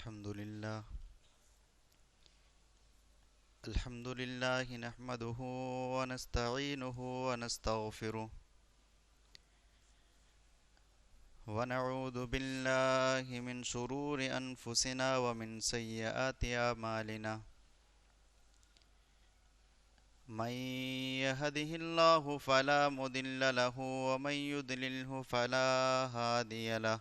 الحمد لله نحمده ونستعينه ونستغفره ونعوذ بالله من شرور أنفسنا ومن سيئات أعمالنا من يهده الله فلا مضل له ومن يضلله فلا هادي له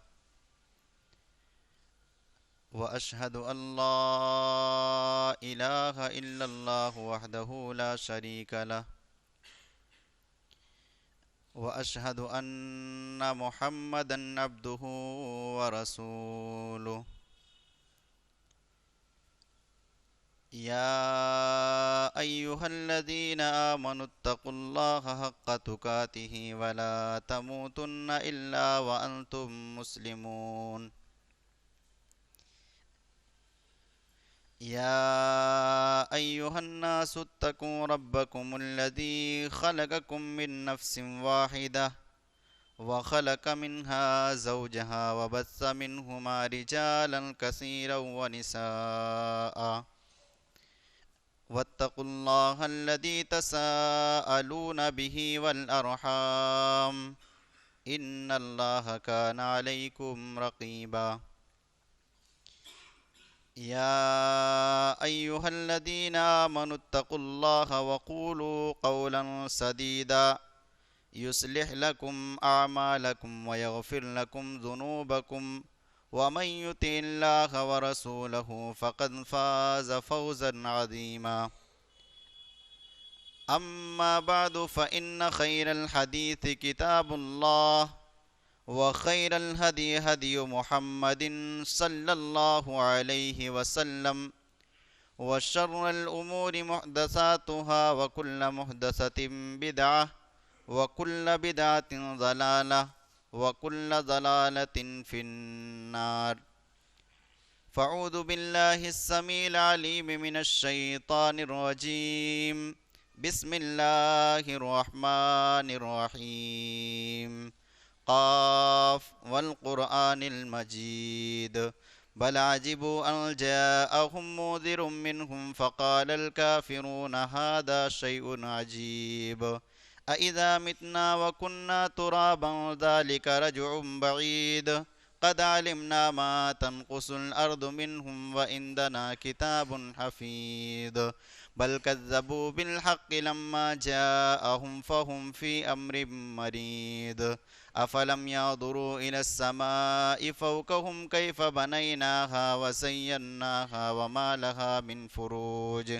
وأشهد أن لا إله إلا الله وحده لا شريك له وأشهد أن محمدا عبده ورسوله يا أيها الذين آمنوا اتقوا الله حق تقاته ولا تموتن إلا وأنتم مسلمون يا أيها الناس اتقوا ربكم الذي خلقكم من نفس واحدة وخلق منها زوجها وبث منهما رجالا كثيرا ونساء واتقوا الله الذي تساءلون به والأرحام إن الله كان عليكم رقيبا يا أيها الذين آمنوا اتقوا الله وقولوا قولا سديدا يصلح لكم أعمالكم ويغفر لكم ذنوبكم ومن يطع الله ورسوله فقد فاز فوزا عظيما أما بعد فإن خير الحديث كتاب الله وخير الهدي هدي محمد صلى الله عليه وسلم وشر الأمور محدثاتها وكل محدثة بدعة وكل بدعة ضلالة وكل ضلالة في النار فأعوذ بالله السميع العليم من الشيطان الرجيم بسم الله الرحمن الرحيم قاف والقرآن المجيد بل عجبوا أن جاءهم منذر منهم فقال الكافرون هذا شيء عجيب أإذا متنا وكنا ترابا ذلك رجع بعيد قد علمنا ما تنقص الأرض منهم وعندنا كتاب حفيظ بل كذبوا بالحق لما جاءهم فهم في أمر مريض أفلم ينظروا إلى السماء فوقهم كيف بنيناها وزيناها وما لها من فروج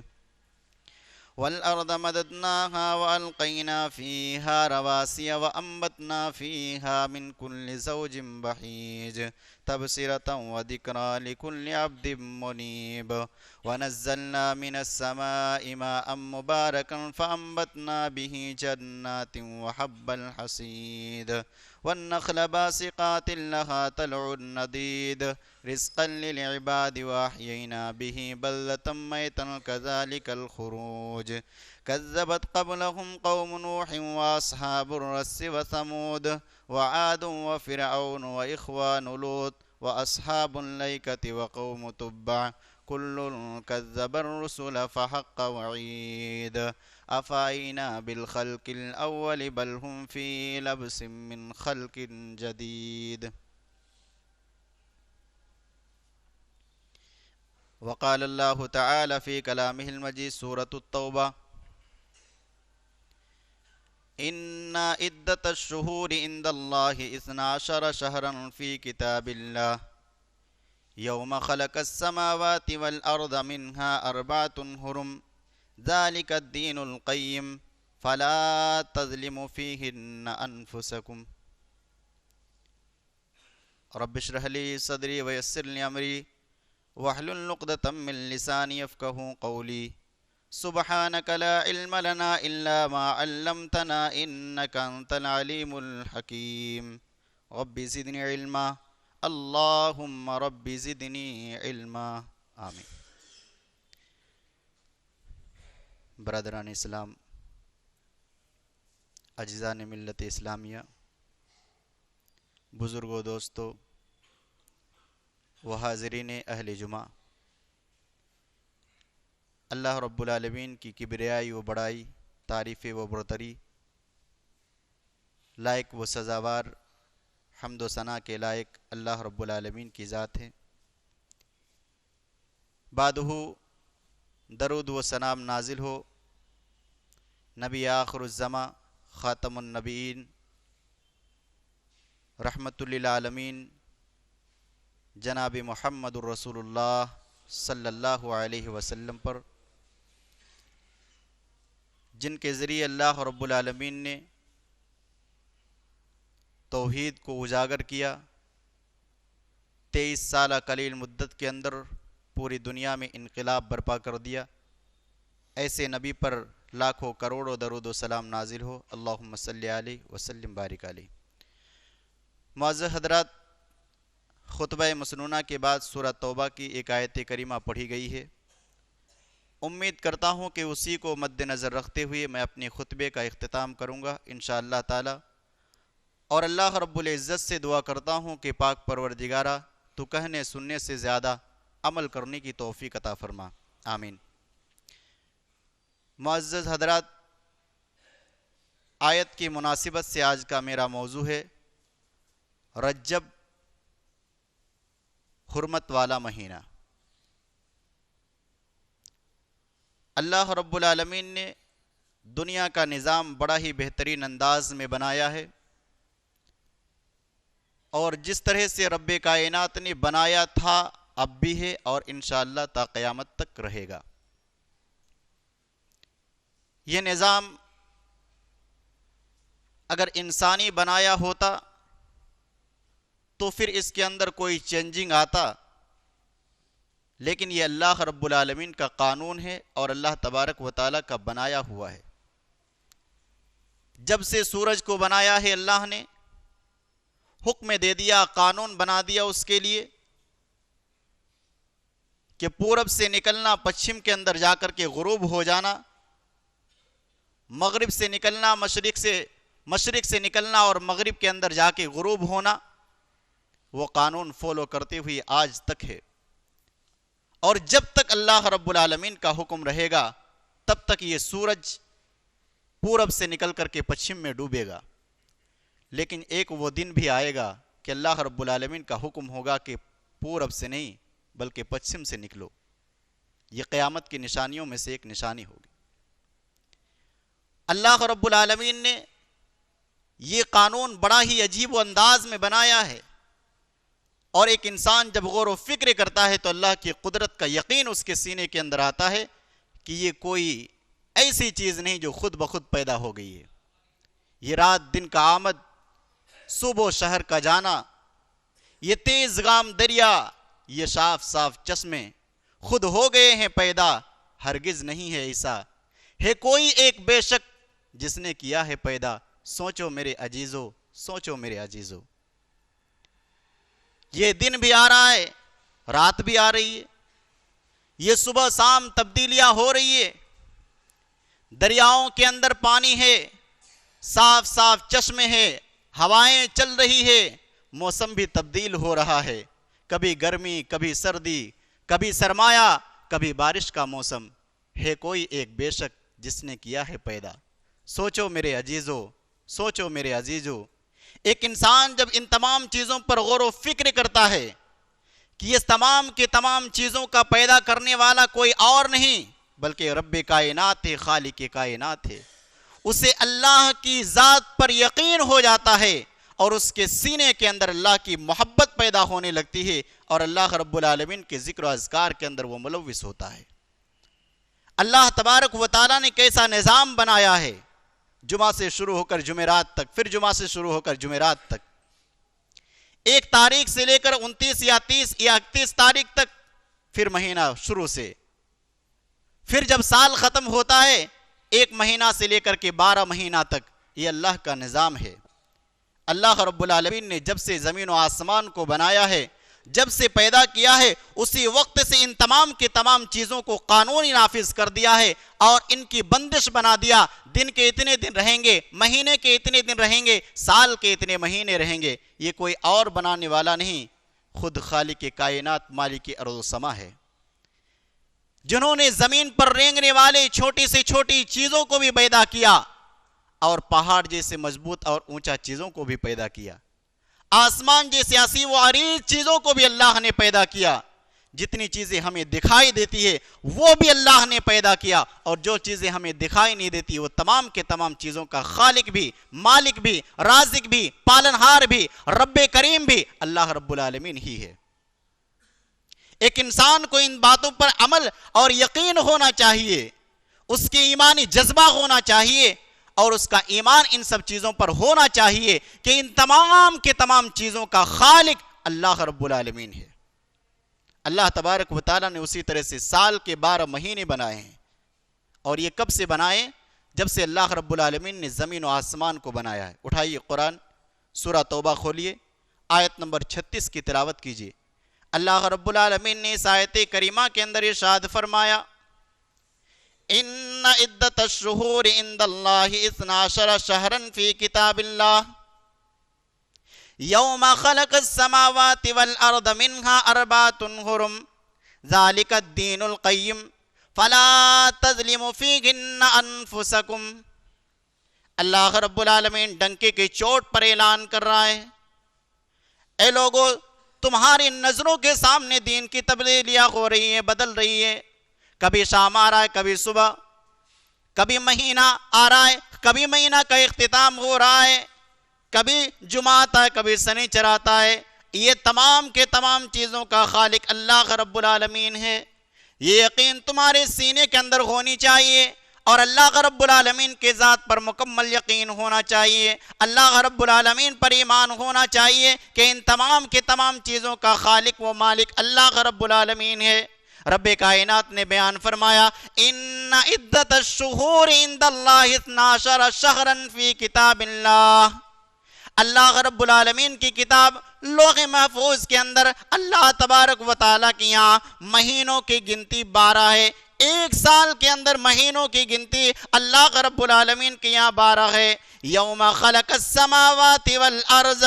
والأرض مددناها وألقينا فيها رواسي وأنبتنا فيها من كل زوج بهيج تبصرة وذكرى لكل عبد منيب ونزلنا من السماء ماء مباركا فأنبتنا به جنات وحب الحصيد والنخل باسقات لها طلع نضيد رزقا للعباد وأحيينا به بلدة ميتا كذلك الخروج كذبت قبلهم قوم نوح وأصحاب الرس وثمود وعاد وفرعون وإخوان لوط وأصحاب الأيكة وقوم تبع كل كذب الرسل فحق وعيد أفعينا بالخلق الأول بل هم في لبس من خلق جديد وقال الله تعالى في كلامه المجيد سورة التوبة إن عدة الشهور عند الله 12 شهرا في كتاب الله يوم خلق السماوات والأرض منها 4 حرم ذلك الدين القيم فلا تظلموا فيهن أنفسكم رب اشرح لي صدري ويسر لي أمري واحلل عقدة من لساني يفقهوا قولي سبحانك لا علم لنا إلا ما علمتنا إنك أنت العليم الحكيم رب زدني علما اللهم رب زدني علما آمين برادران اسلام اجزان ملت اسلامیہ بزرگوں دوستو و حاضرین اہل جمعہ، اللہ رب العالمین کی کبریائی و بڑائی، تعریف و برتری، لائق و سزاوار حمد و ثنا کے لائق اللہ رب العالمین کی ذات ہے۔ بعدہ درود و سلام نازل ہو نبی آخر الزماں، خاتم النبیین، رحمت للعالمین، جناب محمد الرسول اللہ صلی اللہ علیہ وسلم پر، جن کے ذریعے اللہ رب العالمین نے توحید کو اجاگر کیا، 23 سالہ قلیل مدت کے اندر پوری دنیا میں انقلاب برپا کر دیا۔ ایسے نبی پر لاکھوں کروڑوں درود و سلام نازل ہو، اللہم صلی علیہ وسلم بارک علیہ۔ معزز حضرات، خطبہ مسنونہ کے بعد سورہ توبہ کی ایک آیت کریمہ پڑھی گئی ہے۔ امید کرتا ہوں کہ اسی کو مد نظر رکھتے ہوئے میں اپنے خطبے کا اختتام کروں گا انشاءاللہ تعالی، اور اللہ رب العزت سے دعا کرتا ہوں کہ پاک پروردگارہ تو کہنے سننے سے زیادہ عمل کرنے کی توفیق عطا فرما، آمین۔ معزز حضرات، آیت کی مناسبت سے آج کا میرا موضوع ہے رجب، حرمت والا مہینہ۔ اللہ رب العالمین نے دنیا کا نظام بڑا ہی بہترین انداز میں بنایا ہے، اور جس طرح سے رب کائنات نے بنایا تھا اب بھی ہے اور انشاءاللہ تا قیامت تک رہے گا۔ یہ نظام اگر انسانی بنایا ہوتا تو پھر اس کے اندر کوئی چینجنگ آتا، لیکن یہ اللہ رب العالمین کا قانون ہے اور اللہ تبارک و تعالیٰ کا بنایا ہوا ہے۔ جب سے سورج کو بنایا ہے اللہ نے حکم دے دیا، قانون بنا دیا اس کے لیے کہ پورب سے نکلنا، پچھم کے اندر جا کر کے غروب ہو جانا، مغرب سے نکلنا، مشرق سے نکلنا اور مغرب کے اندر جا کے غروب ہونا، وہ قانون فالو کرتے ہوئے آج تک ہے۔ اور جب تک اللہ رب العالمین کا حکم رہے گا تب تک یہ سورج پورب سے نکل کر کے پچھم میں ڈوبے گا، لیکن ایک وہ دن بھی آئے گا کہ اللہ رب العالمین کا حکم ہوگا کہ پورب سے نہیں بلکہ پچھم سے نکلو۔ یہ قیامت کی نشانیوں میں سے ایک نشانی ہوگی۔ اللہ رب العالمین نے یہ قانون بڑا ہی عجیب و انداز میں بنایا ہے، اور ایک انسان جب غور و فکر کرتا ہے تو اللہ کی قدرت کا یقین اس کے سینے کے اندر آتا ہے کہ یہ کوئی ایسی چیز نہیں جو خود بخود پیدا ہو گئی ہے۔ یہ رات دن کا آمد، صبح و شہر کا جانا، یہ تیز گام دریا، یہ صاف صاف چشمے خود ہو گئے ہیں پیدا، ہرگز نہیں ہے ایسا ہے کوئی ایک بے شک جس نے کیا ہے پیدا، سوچو میرے عزیزو، سوچو میرے عزیزو۔ یہ دن بھی آ رہا ہے، رات بھی آ رہی ہے، یہ صبح شام تبدیلیاں ہو رہی ہے، دریاؤں کے اندر پانی ہے، صاف صاف چشمے ہیں، ہوائیں چل رہی ہے، موسم بھی تبدیل ہو رہا ہے، کبھی گرمی، کبھی سردی، کبھی سرمایہ، کبھی بارش کا موسم ہے کوئی ایک بے شک جس نے کیا ہے پیدا، سوچو میرے عزیزو، سوچو میرے عزیزو۔ ایک انسان جب ان تمام چیزوں پر غور و فکر کرتا ہے کہ یہ تمام کی تمام چیزوں کا پیدا کرنے والا کوئی اور نہیں بلکہ رب کائنات ہے، خالق کائنات ہے، اسے اللہ کی ذات پر یقین ہو جاتا ہے اور اس کے سینے کے اندر اللہ کی محبت پیدا ہونے لگتی ہے، اور اللہ رب العالمین کے ذکر و اذکار کے اندر وہ ملوث ہوتا ہے۔ اللہ تبارک و تعالیٰ نے کیسا نظام بنایا ہے، جمعہ سے شروع ہو کر جمعرات تک، پھر جمعہ سے شروع ہو کر جمعرات تک، 1 تاریخ سے لے کر 29 یا 30 یا 31 تاریخ تک، پھر مہینہ شروع سے، پھر جب سال ختم ہوتا ہے 1 مہینہ سے لے کر کے 12 مہینہ تک، یہ اللہ کا نظام ہے۔ اللہ رب العالمین نے جب سے زمین و آسمان کو بنایا ہے، جب سے پیدا کیا ہے، اسی وقت سے ان تمام کی تمام چیزوں کو قانونی نافذ کر دیا ہے اور ان کی بندش بنا دیا۔ دن کے اتنے دن رہیں گے، مہینے کے اتنے دن رہیں گے، سال کے اتنے مہینے رہیں گے، یہ کوئی اور بنانے والا نہیں، خود خالق کائنات مالک ارض و سما ہے، جنہوں نے زمین پر رینگنے والے چھوٹی سے چھوٹی چیزوں کو بھی پیدا کیا اور پہاڑ جیسے مضبوط اور اونچا چیزوں کو بھی پیدا کیا، آسمان جیسے حسین و عریض چیزوں کو بھی اللہ نے پیدا کیا، جتنی چیزیں ہمیں دکھائی دیتی ہے وہ بھی اللہ نے پیدا کیا، اور جو چیزیں ہمیں دکھائی نہیں دیتی وہ تمام کے تمام چیزوں کا خالق بھی، مالک بھی، رازق بھی، پالنہار بھی، رب کریم بھی اللہ رب العالمین ہی ہے۔ ایک انسان کو ان باتوں پر عمل اور یقین ہونا چاہیے، اس کی ایمانی جذبہ ہونا چاہیے، اور اس کا ایمان ان سب چیزوں پر ہونا چاہیے کہ ان تمام کے تمام چیزوں کا خالق اللہ رب العالمین ہے۔ اللہ تبارک و تعالیٰ نے اسی طرح سے سال کے 12 مہینے بنائے ہیں، اور یہ کب سے بنائے؟ جب سے اللہ رب العالمین نے زمین و آسمان کو بنایا ہے۔ اٹھائیے قرآن سورہ توبہ کھولیے، آیت نمبر 36 کی تلاوت کیجیے۔ اللہ رب العالمین نے اس آیت کریمہ کے اندر ارشاد فرمایا، ان عدت الشہور عند اللہ 12 شہرا فی کتاب اللہ یوم خلق السماوات والارض منها 4 حرم ذالک الدین القیم فلا تظلموا فیہن انفسکم۔ اللہ رب العالمین ڈنکے کی چوٹ پر اعلان کر رہا ہے، اے لوگو تمہاری نظروں کے سامنے دین کی تبدیلیاں ہو رہی ہیں، بدل رہی ہے، کبھی شام آ رہا ہے، کبھی صبح، کبھی مہینہ آ رہا ہے، کبھی مہینہ کا اختتام ہو رہا ہے، کبھی جمعہ آتا ہے، کبھی سنیچر آتا ہے۔ یہ تمام کے تمام چیزوں کا خالق اللہ رب العالمین ہے، یہ یقین تمہارے سینے کے اندر ہونی چاہیے، اور اللہ رب العالمین کے ذات پر مکمل یقین ہونا چاہیے، اللہ رب العالمین پر ایمان ہونا چاہیے کہ ان تمام کے تمام چیزوں کا خالق و مالک اللہ رب العالمین ہے۔ رب کائنات نے بیان فرمایا، ان عدت الشہور عند اللہ 12 شہرا فی کتاب اللہ۔ اللہ رب العالمین کی کتاب لوح محفوظ کے اندر اللہ تبارک و تعالیٰ کی یہاں مہینوں کی گنتی 12 ہے۔ ایک سال کے اندر مہینوں کی گنتی اللہ رب العالمین کی یہاں 12 ہے۔ یوم خلق السماوات والارض،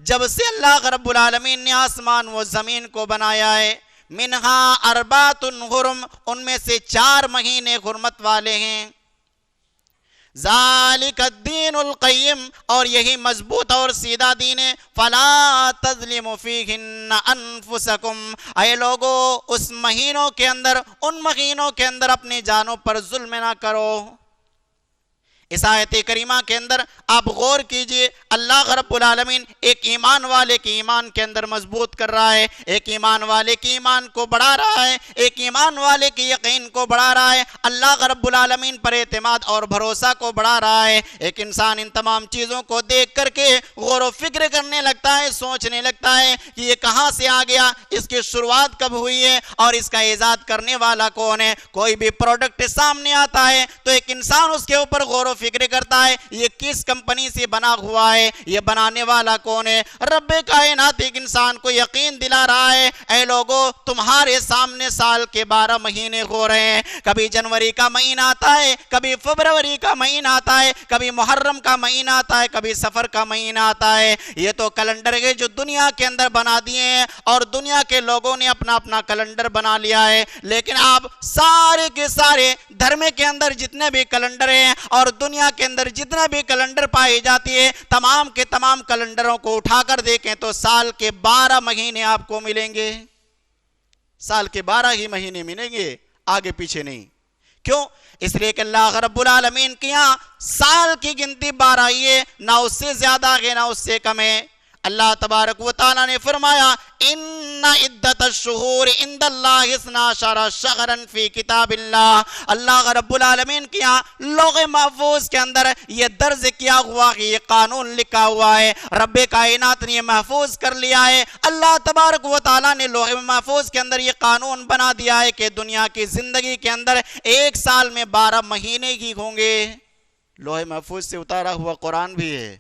جب سے اللہ رب العالمین نے آسمان و زمین کو بنایا ہے، منہا 4 حرم، ان میں سے 4 مہینے حرمت والے ہیں، ذالک الدین القیم، اور یہی مضبوط اور سیدھا دین ہے، فلا تظلموا فیہن انفسکم، اے لوگو اس مہینوں کے اندر، ان مہینوں کے اندر اپنی جانوں پر ظلم نہ کرو۔ اس آیت کریمہ کے اندر آپ غور کیجئے، اللہ رب العالمین ایک ایمان والے کی ایمان کے اندر مضبوط کر رہا ہے، ایک ایمان والے کی ایمان کو بڑھا رہا ہے، ایک ایمان والے کی یقین کو بڑھا رہا ہے، اللہ رب العالمین پر اعتماد اور بھروسہ کو بڑھا رہا ہے۔ ایک انسان ان تمام چیزوں کو دیکھ کر کے غور و فکر کرنے لگتا ہے، سوچنے لگتا ہے کہ یہ کہاں سے آ گیا، اس کی شروعات کب ہوئی ہے، اور اس کا ایجاد کرنے والا کون ہے۔ کوئی بھی پروڈکٹ سامنے آتا ہے تو ایک انسان اس کے اوپر غور و فکر کرتا ہے، یہ کس کمپنی سے بنا ہوا ہے، یہ بنانے والا کون ہے۔ رب کائنات ایک انسان کو یقین دلا رہا ہے، اے لوگو تمہارے سامنے سال کے 12 مہینے ہو رہے ہیں، کبھی جنوری کا مہینہ آتا ہے، کبھی فروری کا مہینہ آتا ہے، کبھی محرم کا مہینہ آتا ہے، کبھی سفر کا مہینہ آتا ہے۔ یہ تو کیلنڈر ہے جو دنیا کے اندر بنا دیے ہیں، اور دنیا کے لوگوں نے اپنا اپنا کیلنڈر بنا لیا ہے، لیکن آپ سارے کے سارے دھرم کے اندر جتنے بھی کیلنڈر ہیں اور دنیا کے اندر جتنا بھی کیلنڈر پائی جاتی ہے، تمام کے تمام کیلنڈروں کو اٹھا کر دیکھیں تو سال کے 12 مہینے آپ کو ملیں گے، سال کے 12 ہی مہینے ملیں گے، آگے پیچھے نہیں۔ کیوں؟ اس لیے کہ اللہ رب العالمین کے یہاں سال کی گنتی 12 ہی ہے، نہ اس سے زیادہ ہے نہ اس سے کم ہے۔ اللہ تبارک و تعالیٰ نے فرمایا، ان عدت الشہور عند اللہ 12 شہرا فی کتاب اللہ۔ اللہ رب العالمین کے یہاں لوح محفوظ کے اندر یہ درج کیا ہوا ہے، یہ قانون لکھا ہوا ہے، رب کائنات نے یہ محفوظ کر لیا ہے۔ اللہ تبارک و تعالیٰ نے لوح محفوظ کے اندر یہ قانون بنا دیا ہے کہ دنیا کی زندگی کے اندر ایک سال میں 12 مہینے ہی ہوں گے۔ لوح محفوظ سے اتارا ہوا قرآن بھی ہے،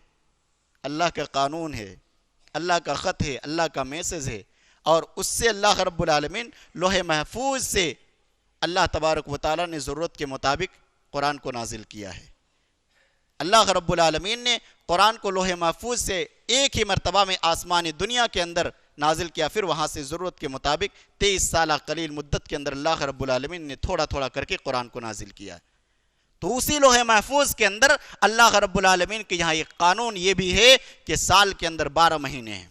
اللہ کا قانون ہے، اللہ کا خط ہے، اللہ کا میسج ہے، اور اس سے اللہ رب العالمین لوح محفوظ سے اللہ تبارک و تعالیٰ نے ضرورت کے مطابق قرآن کو نازل کیا ہے۔ اللہ رب العالمین نے قرآن کو لوح محفوظ سے ایک ہی مرتبہ میں آسمانی دنیا کے اندر نازل کیا، پھر وہاں سے ضرورت کے مطابق 23 سالہ قلیل مدت کے اندر اللہ رب العالمین نے تھوڑا تھوڑا کر کے قرآن کو نازل کیا۔ تو اسی لوح محفوظ کے اندر اللہ رب العالمین کے یہاں ایک قانون یہ بھی ہے کہ سال کے اندر 12 مہینے ہیں۔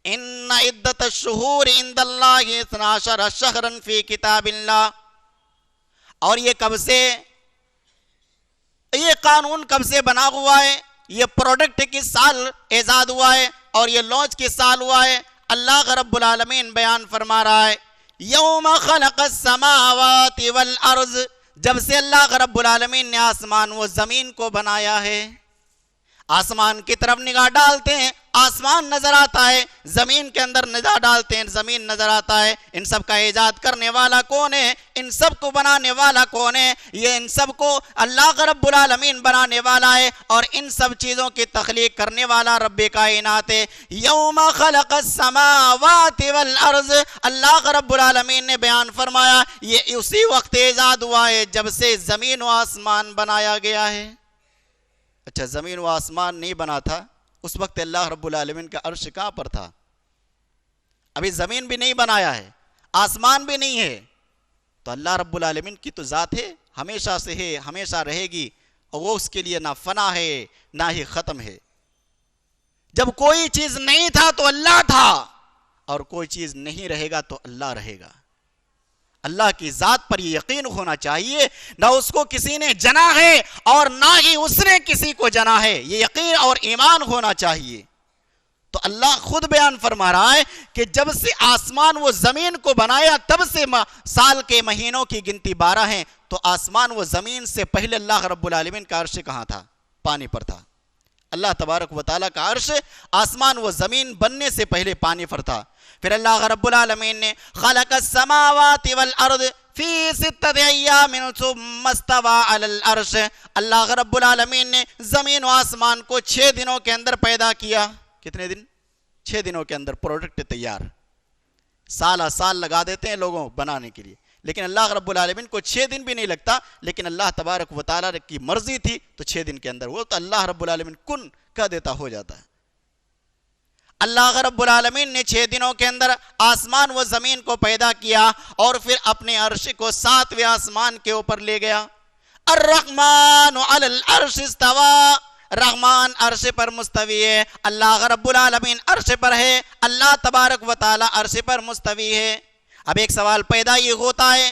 ان عدت الشہور عند اللہ 12 شہرا فی کتاب اللہ، اور یہ کب سے، یہ قانون کب سے بنا ہوا ہے، یہ پروڈکٹ کس سال ایجاد ہوا ہے اور یہ لانچ کس سال ہوا ہے؟ اللہ رب العالمین بیان فرما رہا ہے یوم خلق السماوات والارض، جب سے اللہ رب العالمین نے آسمان و زمین کو بنایا ہے۔ آسمان کی طرف نگاہ ڈالتے ہیں، آسمان نظر آتا ہے، زمین کے اندر نگاہ ڈالتے ہیں، زمین نظر آتا ہے۔ ان سب کا ایجاد کرنے والا کون ہے؟ ان سب کو بنانے والا کون ہے؟ یہ ان سب کو اللہ رب العالمین بنانے والا ہے، اور ان سب چیزوں کی تخلیق کرنے والا رب کائنات ہے۔ یوم خلق السماوات والارض، اللہ رب العالمین نے بیان فرمایا یہ اسی وقت ایجاد ہوا ہے جب سے زمین و آسمان بنایا گیا ہے۔ اچھا، زمین و آسمان نہیں بنا تھا اس وقت اللہ رب العالمین کا عرش کہاں پر تھا؟ ابھی زمین بھی نہیں بنایا ہے، آسمان بھی نہیں ہے، تو اللہ رب العالمین کی تو ذات ہے، ہمیشہ سے ہے، ہمیشہ رہے گی، اور وہ اس کے لیے نہ فنا ہے نہ ہی ختم ہے۔ جب کوئی چیز نہیں تھا تو اللہ تھا، اور کوئی چیز نہیں رہے گا تو اللہ رہے گا۔ اللہ کی ذات پر یہ یقین ہونا چاہیے، نہ اس کو کسی نے جنا ہے اور نہ ہی اس نے کسی کو جنا ہے، یہ یقین اور ایمان ہونا چاہیے۔ تو اللہ خود بیان فرما رہا ہے کہ جب سے آسمان و زمین کو بنایا تب سے سال کے مہینوں کی گنتی 12 ہیں، تو آسمان و زمین سے پہلے اللہ رب العالمین کا عرش کہاں تھا؟ پانی پر تھا۔ اللہ تبارک و تعالیٰ کا عرش آسمان و زمین بننے سے پہلے پانی پر تھا۔ پھر اللہ رب العالمین نے خلق السماوات والارض فی 6 ایام ثم استوى علی العرش، اللہ رب العالمین نے زمین و آسمان کو 6 دنوں کے اندر پیدا کیا۔ کتنے دن؟ 6 دنوں کے اندر پروڈکٹ تیار۔ سال لگا دیتے ہیں لوگوں بنانے کے لیے، لیکن اللہ رب العالمین کو 6 دن بھی نہیں لگتا، لیکن اللہ تبارک و تعالیٰ کی مرضی تھی تو 6 دن کے اندر وہ تو اللہ رب العالمین کن کہہ دیتا ہو جاتا ہے۔ اللہ رب العالمین نے 6 دنوں کے اندر آسمان و زمین کو پیدا کیا، اور پھر اپنے عرش کو 7ویں آسمان کے اوپر لے گیا۔ الرحمن علی العرش استوى، رحمان عرش پر مستوی ہے، اللہ رب العالمین عرش پر ہے، اللہ تبارک و تعالی عرش پر مستوی ہے۔ اب ایک سوال پیدا یہ ہوتا ہے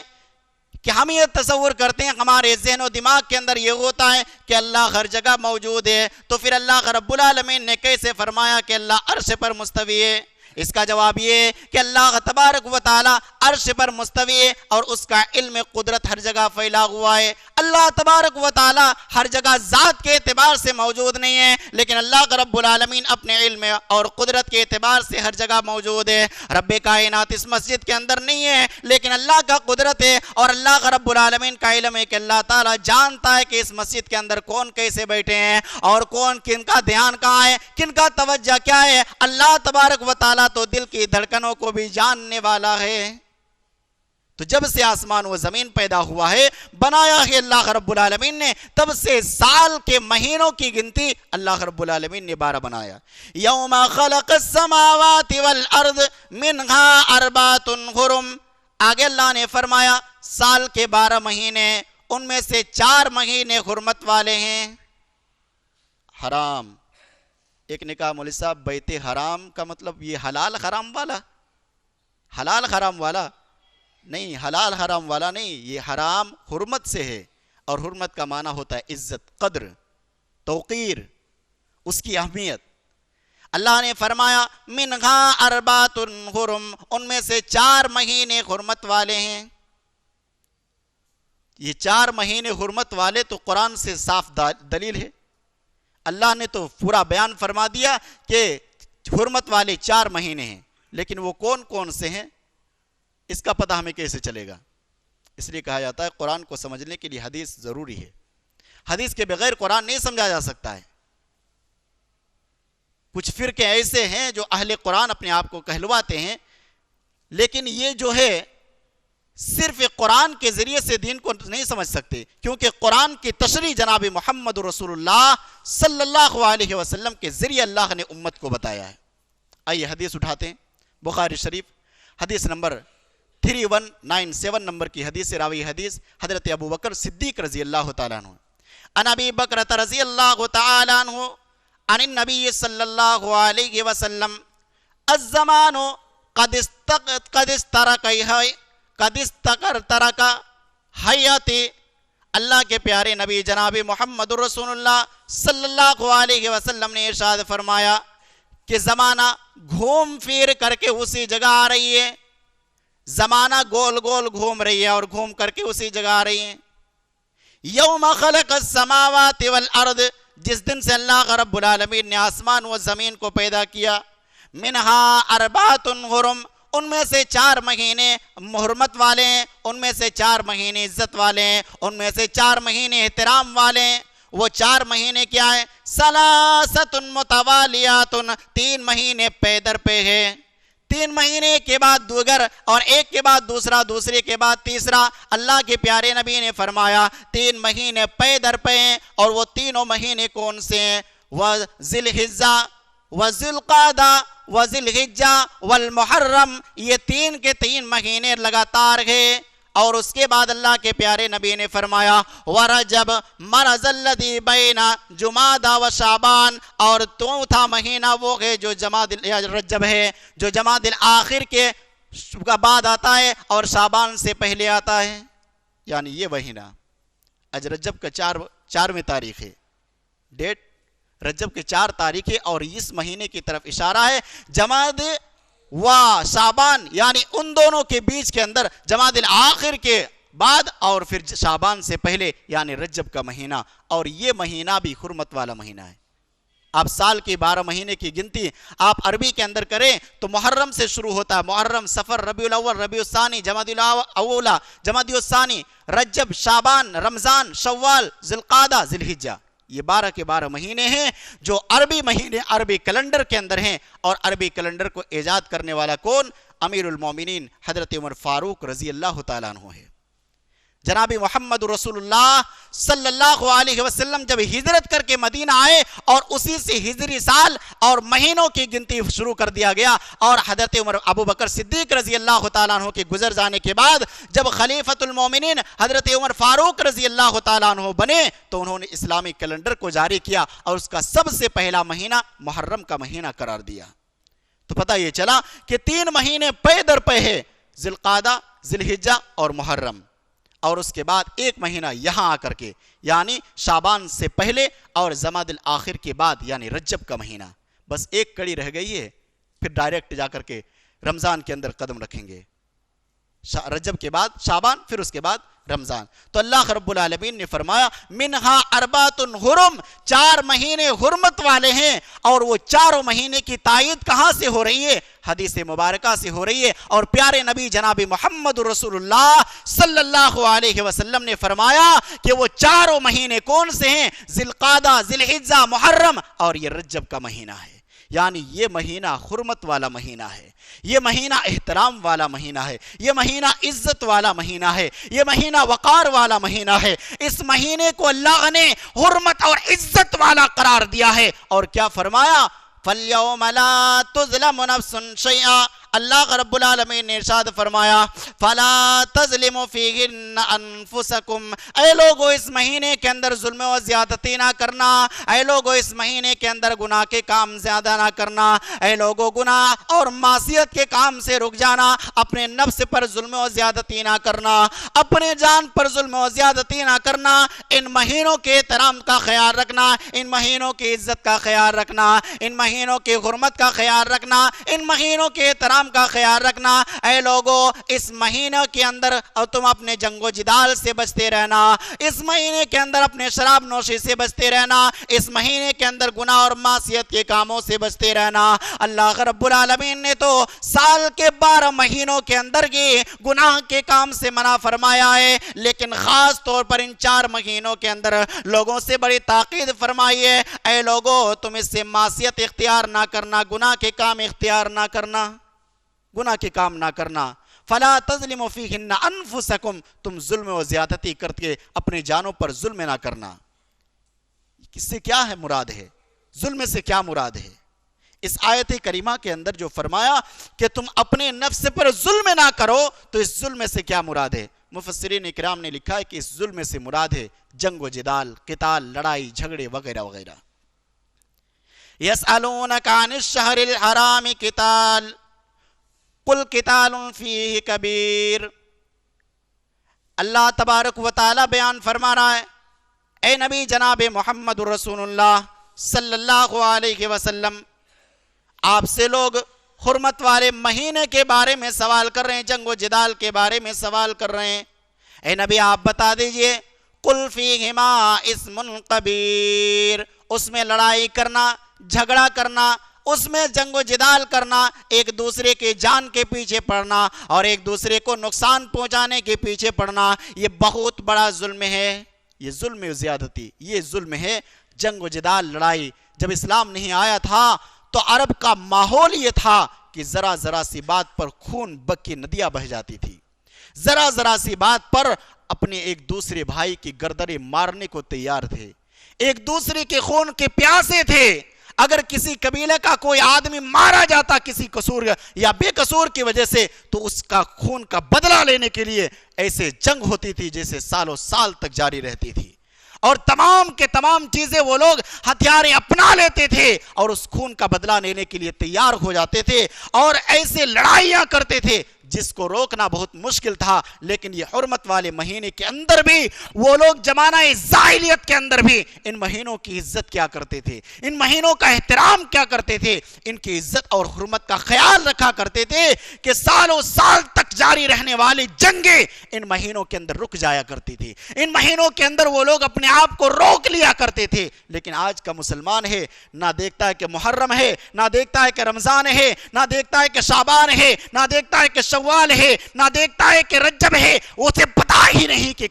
کہ ہم یہ تصور کرتے ہیں، ہمارے ذہن و دماغ کے اندر یہ ہوتا ہے کہ اللہ ہر جگہ موجود ہے، تو پھر اللہ رب العالمین نے کیسے فرمایا کہ اللہ عرش پر مستوی ہے؟ اس کا جواب یہ ہے کہ اللہ تبارک و تعالی عرش پر مستوی ہے، اور اس کا علم قدرت ہر جگہ پھیلا ہوا ہے۔ اللہ تبارک و تعالی ہر جگہ ذات کے اعتبار سے موجود نہیں ہے، لیکن اللہ رب العالمین اپنے علم اور قدرت کے اعتبار سے ہر جگہ موجود ہے۔ رب کائنات اس مسجد کے اندر نہیں ہے، لیکن اللہ کا قدرت ہے، اور اللہ رب العالمین کا علم ہے کہ اللہ تعالی جانتا ہے کہ اس مسجد کے اندر کون کیسے بیٹھے ہیں، اور کون کن کا دھیان کہاں ہے، کن کا توجہ کیا ہے۔ اللہ تبارک و تعالی تو دل کی دھڑکنوں کو بھی جاننے والا ہے۔ تو جب سے آسمان و زمین پیدا ہوا ہے، بنایا ہے اللہ رب العالمین نے، تب سے سال کے مہینوں کی گنتی اللہ رب العالمین نے 12 بنایا۔ یوم خلق السماوات والارض منها 4 حرم، آگے اللہ نے فرمایا سال کے 12 مہینے، ان میں سے 4 مہینے حرمت والے ہیں۔ حرام، ایک نکاح مولوی صاحب، بیت حرام کا مطلب یہ حلال حرام والا؟ حلال حرام والا نہیں، حلال حرام والا نہیں، یہ حرام حرمت سے ہے، اور حرمت کا معنی ہوتا ہے عزت، قدر، توقیر، اس کی اہمیت۔ اللہ نے فرمایا منها 4 حرم، ان میں سے 4 مہینے حرمت والے ہیں۔ یہ 4 مہینے حرمت والے تو قرآن سے صاف دلیل ہے۔ اللہ نے تو پورا بیان فرما دیا کہ حرمت والے 4 مہینے ہیں، لیکن وہ کون کون سے ہیں اس کا پتہ ہمیں کیسے چلے گا؟ اس لیے کہا جاتا ہے قرآن کو سمجھنے کے لیے حدیث ضروری ہے، حدیث کے بغیر قرآن نہیں سمجھا جا سکتا ہے۔ کچھ فرقے ایسے ہیں جو اہل قرآن اپنے آپ کو کہلواتے ہیں، لیکن یہ جو ہے صرف قرآن کے ذریعے سے دین کو نہیں سمجھ سکتے، کیونکہ قرآن کی تشریح جناب محمد رسول اللہ صلی اللہ علیہ وسلم کے ذریعے اللہ نے امت کو بتایا ہے۔ آئیے حدیث اٹھاتے ہیں، بخاری شریف حدیث نمبر 3197 نمبر کی حدیث، راوی حدیث حضرت ابو بکر صدیق رضی اللہ تعالیٰ عنہ۔ عن ابی بکرۃ رضی اللہ تعالیٰ عنہ عن النبی صلی اللہ علیہ وسلم الزمان قد استقر حیات۔ اللہ کے پیارے نبی جناب محمد رسول اللہ صلی اللہ علیہ وسلم نے ارشاد فرمایا کہ زمانہ گھوم پھر کر کے اسی جگہ آ رہی ہے، زمانہ گول گول گھوم رہی ہے اور گھوم کر کے اسی جگہ آ رہی ہے۔ یوم خلق السماوات والارض، جس دن سے اللہ رب العالمین نے آسمان و زمین کو پیدا کیا، منہا اربعۃ حرم، ان میں سے 4 مہینے حرمت والے ہیں، ان میں سے 4 مہینے عزت والے ہیں، ان میں سے 4 مہینے احترام والے ہیں۔ وہ 4 مہینے کیا ہیں؟ ثلاثۃ متوالیات، 3 مہینے پے در پہ ہے، 3 مہینے کے بعد دیگر اور ایک کے بعد دوسرا، دوسرے کے بعد تیسرا۔ اللہ کے پیارے نبی نے فرمایا 3 مہینے پے در پہ ہیں، اور وہ تینوں مہینے کون سے ہیں؟ وذی الحجہ وذی القعدہ وذی الحجہ والمحرم، یہ 3 کے 3 مہینے لگاتار ہیں۔ اور اس کے بعد اللہ کے پیارے نبی نے فرمایا ورجب مرض الذی بین جمادی و شعبان، اور چوتھا مہینہ وہ ہے جو رجب ہے، جو جمادی الآخر کے بعد آتا ہے اور شعبان سے پہلے آتا ہے، یعنی یہ مہینہ اج رجب کا 4ویں تاریخ ہے، ڈیٹ رجب کے 4 تاریخ ہے، اور اس مہینے کی طرف اشارہ ہے۔ جمادی و شعبان یعنی ان دونوں کے بیچ کے اندر جمادی الآخر کے بعد اور پھر شعبان سے پہلے یعنی رجب کا مہینہ، اور یہ مہینہ بھی حرمت والا مہینہ ہے۔ آپ سال کے 12 مہینے کی گنتی آپ عربی کے اندر کریں تو محرم سے شروع ہوتا ہے، محرم، صفر، ربیع الاول، ربیع الثانی، جمادی الاولا، جمادی الثانی، رجب، شعبان، رمضان، شوال، ذی القعدہ، ذی الحجہ، یہ 12 کے 12 مہینے ہیں جو عربی مہینے عربی کیلنڈر کے اندر ہیں۔ اور عربی کیلنڈر کو ایجاد کرنے والا کون؟ امیر المومنین حضرت عمر فاروق رضی اللہ تعالیٰ عنہ ہے۔ جناب محمد رسول اللہ صلی اللہ علیہ وسلم جب ہجرت کر کے مدینہ آئے اور اسی سے ہجری سال اور مہینوں کی گنتی شروع کر دیا گیا، اور حضرت عمر ابو بکر صدیق رضی اللہ تعالیٰ عنہ کے گزر جانے کے بعد جب خلیفۃ المومنین حضرت عمر فاروق رضی اللہ تعالیٰ عنہ بنے تو انہوں نے اسلامی کیلنڈر کو جاری کیا اور اس کا سب سے پہلا مہینہ محرم کا مہینہ قرار دیا۔ تو پتہ یہ چلا کہ 3 مہینے پے در پے ہے، ذی القعدہ، ذی الحجہ اور محرم، اور اس کے بعد 1 مہینہ یہاں آ کر کے یعنی شعبان سے پہلے اور جمادی الآخر کے بعد یعنی رجب کا مہینہ۔ بس 1 کڑی رہ گئی ہے، پھر ڈائریکٹ جا کر کے رمضان کے اندر قدم رکھیں گے، رجب کے بعد شعبان، پھر اس کے بعد رمضان۔ تو اللہ رب العالمین نے فرمایا منہا اربعۃ حرم، 4 مہینے حرمت والے ہیں، اور وہ 4 مہینے کی تائید کہاں سے ہو رہی ہے؟ حدیث مبارکہ سے ہو رہی ہے، اور پیارے نبی جناب محمد رسول اللہ صلی اللہ علیہ وسلم نے فرمایا کہ وہ 4 مہینے کون سے ہیں؟ ذی القعدہ، ذی الحجہ، محرم، اور یہ رجب کا مہینہ ہے۔ یعنی یہ مہینہ حرمت والا مہینہ ہے، یہ مہینہ احترام والا مہینہ ہے، یہ مہینہ عزت والا مہینہ ہے، یہ مہینہ وقار والا مہینہ ہے۔ اس مہینے کو اللہ نے حرمت اور عزت والا قرار دیا ہے، اور کیا فرمایا؟ فَالْيَوْمَ لَا تُظْلَمُ نَفْسٌ شَيْئًا، اللہ رب العالمین نے ارشاد فرمایا فَلَا تَظْلِمُوا فِيهِنَّ أَنفُسَكُمْ، اے لوگو اس مہینے کے اندر ظلم و زیادتی نہ کرنا، اے لوگو اس مہینے کے اندر گناہ کے کام زیادہ نہ کرنا، اے لوگو گناہ اور معصیت کے کام سے رک جانا، اپنے نفس پر ظلم و زیادتی نہ کرنا، اپنے جان پر ظلم و زیادتی نہ کرنا، ان مہینوں کے احترام کا خیال رکھنا، ان مہینوں کی عزت کا خیال رکھنا، ان مہینوں کی حرمت کا خیال رکھنا، ان مہینوں کے احترام کا خیال رکھنا۔ اے لوگو اس مہینہ کے اندر اور تم اپنے جنگ و جدال سے بچتے رہنا، اس مہینے کے اندر اپنے شراب نوشی سے بچتے رہنا، اس مہینے کے اندر گناہ اور معصیت کے کاموں سے بچتے رہنا۔ اللہ رب العالمین نے تو سال کے 12 مہینوں کے اندر کی گناہ کے کام سے منع فرمایا ہے، لیکن خاص طور پر ان 4 مہینوں کے اندر لوگوں سے بڑی تاکید فرمائی ہے، اے لوگو تم اس سے معصیت اختیار نہ کرنا، گناہ کے کام اختیار نہ کرنا، گناہ کے کام نہ کرنا۔ فَلَا تَظْلِمُوا فِيهِنَّ أَنفُسَكُمْ، تم ظلم و زیادتی کر کے اپنے جانوں پر ظلم نہ کرنا۔ کس سے کیا ہے مراد ہے؟ ظلم سے کیا مراد ہے؟ اس آیت کریمہ کے اندر جو فرمایا کہ تم اپنے نفس پر ظلم نہ کرو، تو اس ظلم سے کیا مراد ہے؟ مفسرین اکرام نے لکھا ہے کہ اس ظلم سے مراد ہے جنگ و جدال، قتال، لڑائی جھگڑے وغیرہ وغیرہ۔ یسألونک عن الشہر الحرام قتال قل قتال فیہ کبیر۔ اللہ تبارک و تعالی بیان فرما رہا ہے، اے نبی جناب محمد رسول اللہ صلی اللہ علیہ وسلم، آپ سے لوگ حرمت والے مہینے کے بارے میں سوال کر رہے ہیں، جنگ و جدال کے بارے میں سوال کر رہے ہیں۔ اے نبی آپ بتا دیجئے، قل فیہما اسم کبیر، اس میں لڑائی کرنا، جھگڑا کرنا، اس میں جنگ و جدال کرنا، ایک دوسرے کے جان کے پیچھے پڑنا اور ایک دوسرے کو نقصان پہنچانے کے پیچھے پڑنا، یہ بہت بڑا ظلم ہے، یہ ظلم و زیادتی، یہ ظلم ہے۔ جنگ و جدال، لڑائی، جب اسلام نہیں آیا تھا تو عرب کا ماحول یہ تھا کہ ذرا ذرا سی بات پر خون کی ندیاں بہہ جاتی تھی، ذرا ذرا سی بات پر اپنے ایک دوسرے بھائی کی گردنیں مارنے کو تیار تھے، ایک دوسرے کے خون کے پیاسے تھے۔ اگر کسی قبیلے کا کوئی آدمی مارا جاتا کسی قصور یا بے قصور کی وجہ سے، تو اس کا خون کا بدلہ لینے کے لیے ایسے جنگ ہوتی تھی جیسے سالوں سال تک جاری رہتی تھی، اور تمام کے تمام چیزیں وہ لوگ ہتھیاریں اپنا لیتے تھے اور اس خون کا بدلہ لینے کے لیے تیار ہو جاتے تھے، اور ایسے لڑائیاں کرتے تھے جس کو روکنا بہت مشکل تھا۔ لیکن یہ حرمت والے مہینے کے اندر بھی وہ لوگ زمانہ جاہلیت کے اندر بھی ان مہینوں کی عزت کیا کرتے تھے، ان مہینوں کا احترام کیا کرتے تھے، ان کی عزت اور حرمت کا خیال رکھا کرتے تھے کہ سالوں سال تک جاری رہنے والی جنگیں ان مہینوں کے اندر رک جایا کرتی تھی، ان مہینوں کے اندر وہ لوگ اپنے آپ کو روک لیا کرتے تھے۔ لیکن آج کا مسلمان ہے، نہ دیکھتا ہے کہ محرم ہے، نہ دیکھتا ہے کہ رمضان ہے، نہ دیکھتا ہے کہ شعبان ہے، نہ دیکھتا ہے کہ شوال ہے، نہ دیکھتا ہے کہ رجب ہے، اسے پتا ہی نہیں کہ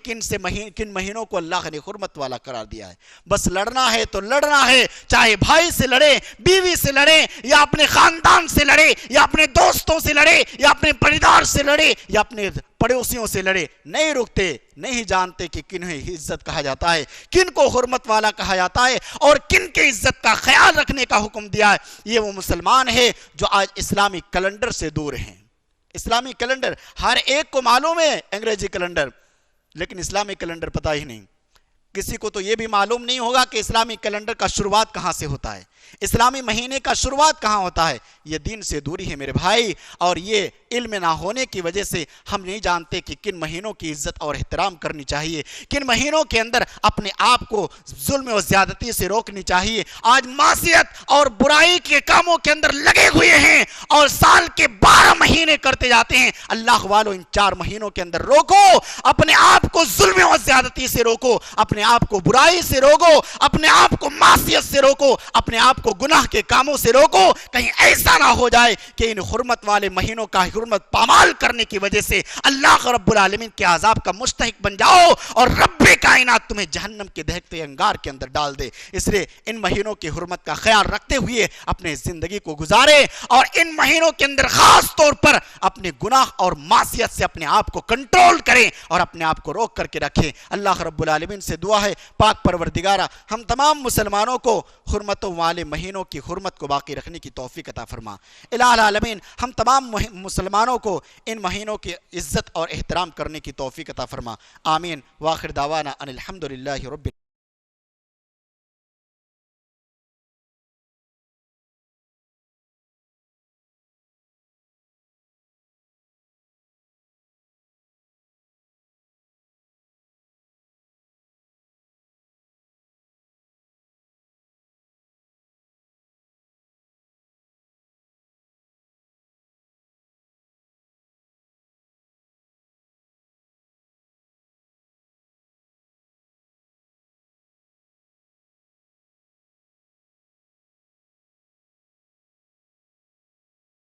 کن مہینوں کو اللہ نے حرمت والا قرار دیا ہے۔ بس لڑنا ہے تو لڑنا ہے، چاہے بھائی سے لڑے، بیوی سے لڑے، یا اپنے خاندان سے لڑے، یا اپنے دوستوں سے لڑے، یا اپنے پریدار سے لڑے، یا اپنے پڑوسیوں سے لڑے، نہیں رکتے، نہیں جانتے کہ کنہیں عزت کہا جاتا ہے، کن کو حرمت والا کہا جاتا ہے، اور کن کے عزت کا خیال رکھنے کا حکم دیا ہے۔ یہ وہ مسلمان ہے جو آج اسلامی کیلنڈر سے دور ہیں۔ اسلامی کیلنڈر ہر ایک کو معلوم ہے، انگریزی کیلنڈر، لیکن اسلامی کیلنڈر پتہ ہی نہیں۔ کسی کو تو یہ بھی معلوم نہیں ہوگا کہ اسلامی کیلنڈر کا شروعات کہاں سے ہوتا ہے، اسلامی مہینے کا شروعات کہاں ہوتا ہے۔ یہ دین سے دوری ہے میرے بھائی، اور یہ علم نہ ہونے کی وجہ سے ہم نہیں جانتے کہ کن مہینوں کی عزت اور احترام کرنی چاہیے، کن مہینوں کے اندر اپنے آپ کو ظلم و زیادتی سے روکنی چاہیے۔ آج معصیت اور برائی کے کاموں کے اندر لگے ہوئے ہیں اور سال کے 12 مہینے کرتے جاتے ہیں۔ اللہ والو، ان 4 مہینوں کے اندر روکو، اپنے آپ کو ظلم و زیادتی سے روکو، اپنے آپ کو برائی سے روکو، اپنے آپ کو معصیت سے روکو، اپنے آپ کو گناہ کے کاموں سے روکو۔ کہیں ایسا نہ ہو جائے کہ ان حرمت والے مہینوں کا حرمت پامال کرنے کی وجہ سے اللہ رب العالمین کے عذاب کا مستحق بن جاؤ اور رب کائنات تمہیں جہنم کے دہکتے انگار کے اندر ڈال دے۔ اس لیے ان مہینوں کی حرمت کا خیال رکھتے ہوئے اپنے زندگی کو گزارے، اور ان مہینوں کے اندر خاص طور پر اپنے گناہ اور معصیت سے اپنے آپ کو کنٹرول کریں اور اپنے آپ کو روک کر کے رکھیں۔ اللہ رب العالمین سے دعا ہے، پاک پروردگارہ ہم تمام مسلمانوں کو حرمتوں والے مہینوں کی حرمت کو باقی رکھنے کی توفیق عطا فرما۔ الہ العالمین ہم تمام مسلمانوں کو ان مہینوں کی عزت اور احترام کرنے کی توفیق عطا فرما۔ آمین۔ وآخر دعوانا ان الحمدللہ رب